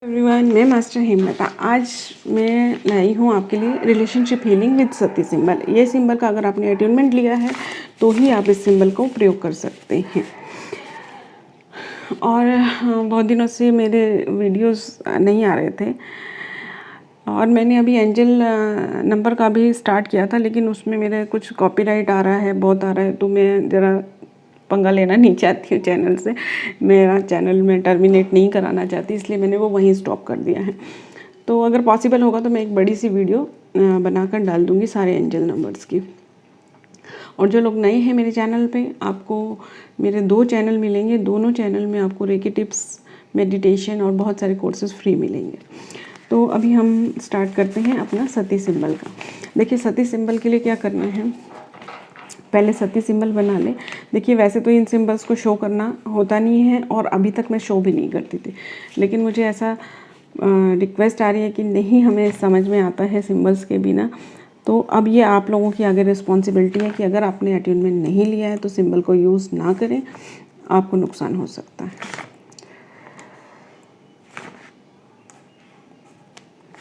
Everyone, मैं master Hemlata. आज मैं लाई हूँ आपके लिए relationship healing with Sati symbol. ये सिंबल का अगर आपने अट्यूनमेंट लिया है तो ही आप इस सिंबल को प्रयोग कर सकते हैं। और बहुत दिनों से मेरे वीडियोस नहीं आ रहे थे और मैंने अभी एंजल नंबर का भी स्टार्ट किया था, लेकिन उसमें मेरे कुछ कॉपीराइट आ रहा है, बहुत आ रहा है, तो मैं ज़रा पंगा लेना नहीं चाहती हूँ चैनल से। मेरा चैनल मैं टर्मिनेट नहीं कराना चाहती, इसलिए मैंने वो वहीं स्टॉप कर दिया है। तो अगर पॉसिबल होगा तो मैं एक बड़ी सी वीडियो बनाकर डाल दूँगी सारे एंजल नंबर्स की। और जो लोग नए हैं मेरे चैनल पे, आपको मेरे 2 चैनल मिलेंगे। दोनों चैनल में आपको रेकी टिप्स, मेडिटेशन और बहुत सारे कोर्सेज फ्री मिलेंगे। तो अभी हम स्टार्ट करते हैं अपना सती सिंबल का। देखिए, सती सिंबल के लिए क्या करना है, पहले सती सिंबल बना लें। देखिए, वैसे तो इन सिंबल्स को शो करना होता नहीं है और अभी तक मैं शो भी नहीं करती थी, लेकिन मुझे ऐसा रिक्वेस्ट आ रही है कि नहीं, हमें समझ में आता है सिंबल्स के बिना। तो अब ये आप लोगों की आगे रिस्पॉन्सिबिलिटी है कि अगर आपने अट्यूनमेंट नहीं लिया है तो सिंबल को यूज़ ना करें, आपको नुकसान हो सकता है।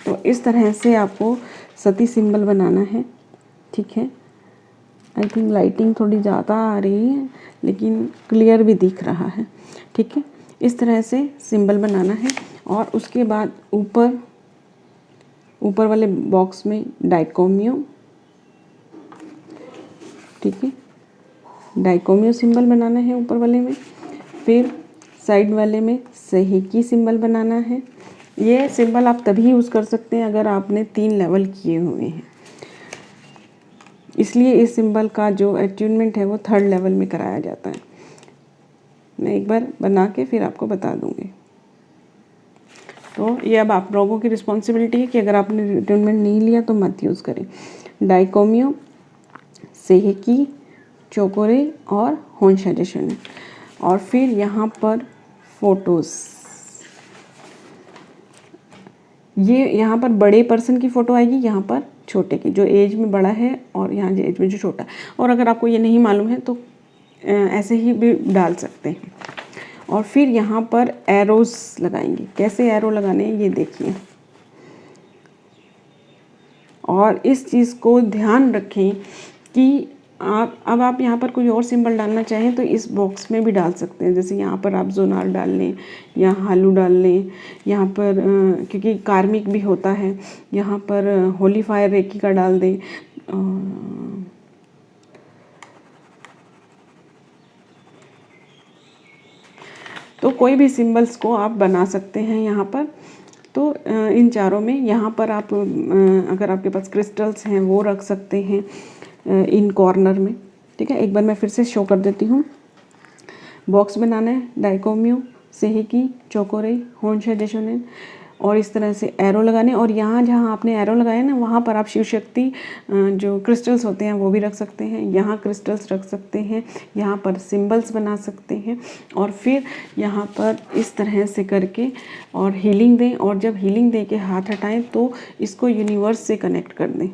तो इस तरह से आपको सती सिंबल बनाना है, ठीक है। आई थिंक लाइटिंग थोड़ी ज़्यादा आ रही है, लेकिन क्लियर भी दिख रहा है, ठीक है। इस तरह से सिंबल बनाना है और उसके बाद ऊपर वाले बॉक्स में डाइकोमियो, ठीक है, डाइकोमियो सिंबल बनाना है ऊपर वाले में। फिर साइड वाले में सहीकी सिंबल बनाना है। ये सिंबल आप तभी यूज़ कर सकते हैं अगर आपने 3 लेवल किए हुए हैं, इसलिए इस सिंबल का जो अट्यूनमेंट है वो 3rd लेवल में कराया जाता है। मैं एक बार बना के फिर आपको बता दूंगी। तो ये अब आप लोगों की रिस्पॉन्सिबिलिटी है कि अगर आपने अट्यूनमेंट नहीं लिया तो मत यूज़ करें। डाइकोमियो, सेहिकी, चोकोरे और होन्शाजेशन। और फिर यहाँ पर फोटोज़, ये यहाँ पर बड़े पर्सन की फ़ोटो आएगी, यहाँ पर छोटे की, जो एज में बड़ा है और यहाँ जो एज में जो छोटा है। और अगर आपको ये नहीं मालूम है तो ऐसे ही भी डाल सकते हैं। और फिर यहाँ पर एरोज़ लगाएंगे। कैसे एरो लगाने हैं ये देखिए। और इस चीज़ को ध्यान रखें कि आप यहाँ पर कोई और सिंबल डालना चाहें तो इस बॉक्स में भी डाल सकते हैं। जैसे यहाँ पर आप जोनार डाल लें या हालू डाल लें, यहाँ पर क्योंकि कार्मिक भी होता है, यहाँ पर होली फायर रेकी का डाल दें। तो कोई भी सिंबल्स को आप बना सकते हैं यहाँ पर। तो इन चारों में यहाँ पर आप अगर आपके पास क्रिस्टल्स हैं वो रख सकते हैं इन कॉर्नर में, ठीक है। एक बार मैं फिर से शो कर देती हूँ। बॉक्स बनाना है, डाइकोमियो, सेहिकी, चोकोरे, होन्शाजेशोनेन, और इस तरह से एरो लगाने। और यहाँ जहाँ आपने एरो लगाया ना, वहाँ पर आप शिव शक्ति जो क्रिस्टल्स होते हैं वो भी रख सकते हैं, यहाँ क्रिस्टल्स रख सकते हैं, यहाँ पर सिंबल्स बना सकते हैं। और फिर यहाँ पर इस तरह से करके और हीलिंग दें। और जब हीलिंग दे के हाथ हटाएं तो इसको यूनिवर्स से कनेक्ट कर दें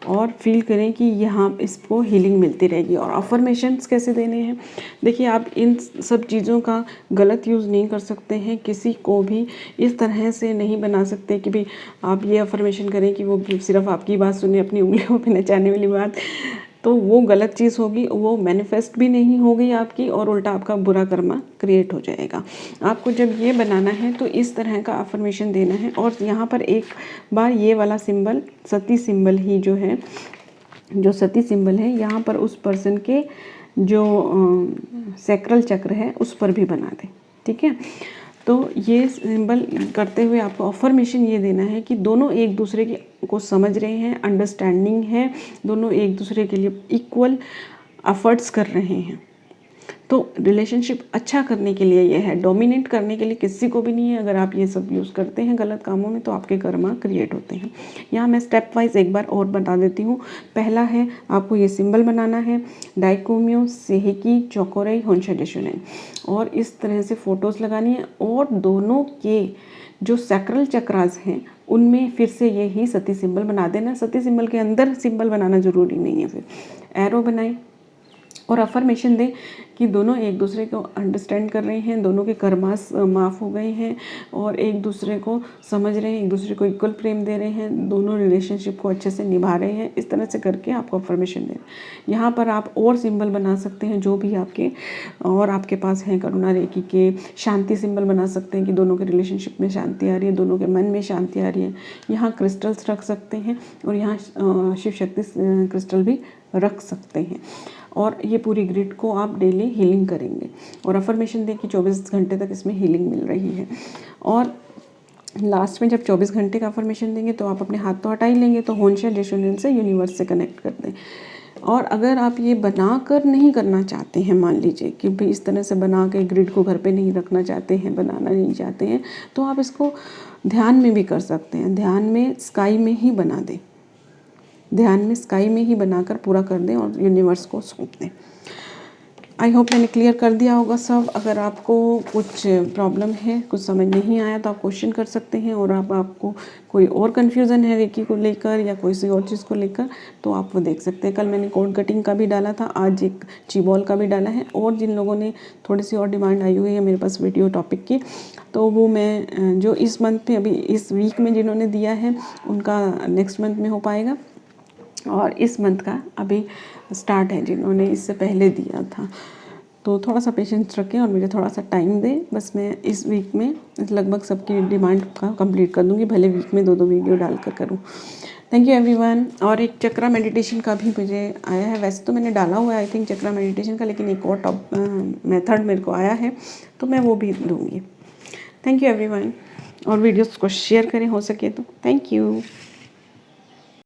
और फील करें कि यहाँ इसको हीलिंग मिलती रहेगी। और अफर्मेशंस कैसे देने हैं, देखिए, आप इन सब चीज़ों का गलत यूज़ नहीं कर सकते हैं। किसी को भी इस तरह से नहीं बना सकते कि भाई आप ये अफर्मेशन करें कि वो सिर्फ आपकी बात सुने, अपनी उंगलियों पे नचाने वाली बात, तो वो गलत चीज़ होगी, वो मैनिफेस्ट भी नहीं होगी आपकी, और उल्टा आपका बुरा कर्मा क्रिएट हो जाएगा। आपको जब ये बनाना है तो इस तरह का अफर्मेशन देना है। और यहाँ पर एक बार ये वाला सिंबल, सती सिंबल ही जो है, जो सती सिंबल है, यहाँ पर उस पर्सन के जो सैक्रल चक्र है उस पर भी बना दें, ठीक है। तो ये सिंबल करते हुए आपको अफर्मेशन ये देना है कि दोनों एक दूसरे को समझ रहे हैं, अंडरस्टैंडिंग है, दोनों एक दूसरे के लिए इक्वल एफर्ट्स कर रहे हैं। तो रिलेशनशिप अच्छा करने के लिए ये है, डोमिनेट करने के लिए किसी को भी नहीं है। अगर आप ये सब यूज़ करते हैं गलत कामों में तो आपके कर्मा क्रिएट होते हैं। यहाँ मैं स्टेप वाइज एक बार और बता देती हूँ। पहला है, आपको ये सिंबल बनाना है, डाइकोमियो, सेहिकी, चोकोरे, होन्शाजेशोनेन, और इस तरह से फ़ोटोज़ लगानी है। और दोनों के जो सैक्रल चक्रास हैं उनमें फिर से यही सती सिंबल बना देना। सती सिंबल के अंदर सिंबल बनाना ज़रूरी नहीं है। फिर एरो बनाएं, और अफर्मेशन दें कि दोनों एक दूसरे को अंडरस्टैंड कर रहे हैं, दोनों के कर्मास माफ़ हो गए हैं और एक दूसरे को समझ रहे हैं, एक दूसरे को इक्वल प्रेम दे रहे हैं, दोनों रिलेशनशिप को अच्छे से निभा रहे हैं। इस तरह से करके आपको अफर्मेशन दें। यहाँ पर आप और सिंबल बना सकते हैं जो भी आपके पास हैं। करुणा रेखी के शांति सिंबल बना सकते हैं कि दोनों के रिलेशनशिप में शांति आ रही है, दोनों के मन में शांति आ रही है। यहाँ क्रिस्टल्स रख सकते हैं और यहाँ शिव शक्ति क्रिस्टल भी रख सकते हैं। और ये पूरी ग्रिड को आप डेली हीलिंग करेंगे और अफर्मेशन दें कि 24 घंटे तक इसमें हीलिंग मिल रही है। और लास्ट में जब 24 घंटे का अफर्मेशन देंगे तो आप अपने हाथ तो हटा ही लेंगे, तो होंशा रेजोनेंस से यूनिवर्स से कनेक्ट कर दें। और अगर आप ये बना कर नहीं करना चाहते हैं, मान लीजिए कि भाई इस तरह से बना के ग्रिड को घर पे नहीं रखना चाहते हैं, बनाना नहीं चाहते हैं, तो आप इसको ध्यान में भी कर सकते हैं। ध्यान में स्काई में ही बना दें, ध्यान में स्काई में ही बनाकर पूरा कर दें और यूनिवर्स को सौंप दें। आई होप मैंने क्लियर कर दिया होगा सब। अगर आपको कुछ प्रॉब्लम है, कुछ समझ नहीं आया तो आप क्वेश्चन कर सकते हैं। और आपको कोई और कन्फ्यूज़न है रेकी को लेकर या कोई सी और चीज़ को लेकर तो आप वो देख सकते हैं। कल मैंने कोड कटिंग का भी डाला था, आज एक चीबॉल का भी डाला है। और जिन लोगों ने थोड़ी सी और डिमांड आई हुई है मेरे पास वीडियो टॉपिक की, तो वो मैं जो इस मंथ में अभी इस वीक में जिन्होंने दिया है उनका नेक्स्ट मंथ में हो पाएगा। और इस मंथ का अभी स्टार्ट है जिन्होंने इससे पहले दिया था। तो थोड़ा सा पेशेंस रखें और मुझे थोड़ा सा टाइम दें। बस मैं इस वीक में लगभग सबकी डिमांड का कंप्लीट कर दूंगी, भले वीक में 2-2 वीडियो डालकर करूँ। Thank you everyone. और एक चक्रा मेडिटेशन का भी मुझे आया है, वैसे तो मैंने डाला हुआ है आई थिंक चक्रा मेडिटेशन का, लेकिन एक और मेथड मेरे को आया है तो मैं वो भी दूँगी। Thank you everyone. और वीडियोस को शेयर करें हो सके तो। Thank you.